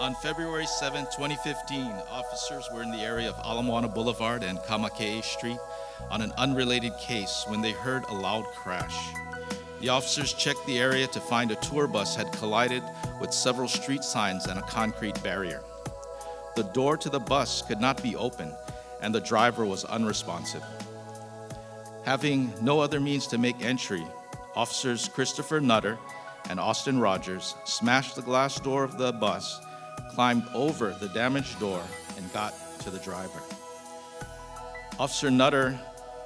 On February 7, 2015, officers were in the area of Ala Moana Boulevard and Kamakea Street on an unrelated case when they heard a loud crash. The officers checked the area to find a tour bus had collided with several street signs and a concrete barrier. The door to the bus could not be opened, and the driver was unresponsive. Having no other means to make entry, officers Christopher Nutter and Austin Rogers smashed the glass door of the bus, climbed over the damaged door, and got to the driver. Officer Nutter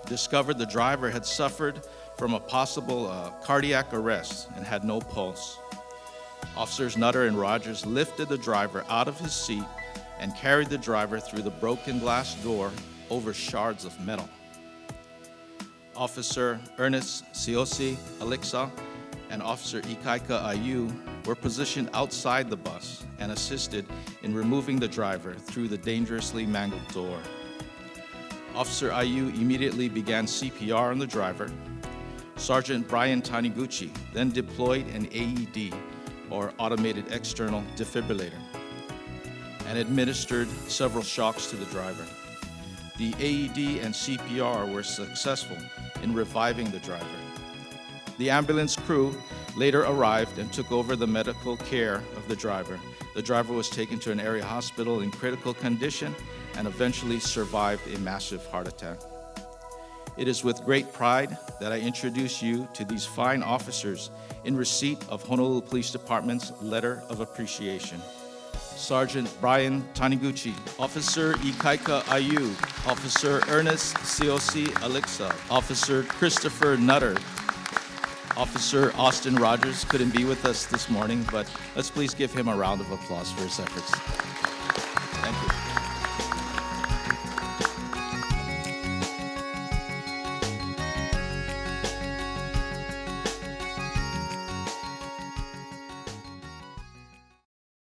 discovered the driver had suffered from a possible cardiac arrest and had no pulse. Officers Nutter and Rogers lifted the driver out of his seat and carried the driver through the broken glass door over shards of metal. Officer Ernest-Siosi Aliksa and Officer Ikaika K were positioned outside the bus and assisted in removing the driver through the dangerously mangled door. Officer Ayu immediately began CPR on the driver. Sergeant Brian Taniguchi then deployed an AED, or automated external defibrillator, and administered several shocks to the driver. The AED and CPR were successful in reviving the driver. The ambulance crew later arrived and took over the medical care of the driver. The driver was taken to an area hospital in critical condition and eventually survived a massive heart attack. It is with great pride that I introduce you to these fine officers in receipt of Honolulu Police Department's Letter of Appreciation. Sergeant Brian Taniguchi, Officer Ikaika K, Officer Ernest-Siosi Aliksa, Officer Christopher Nutter, Officer Austin Rogers couldn't be with us this morning, but let's please give him a round of applause for his efforts. Thank you.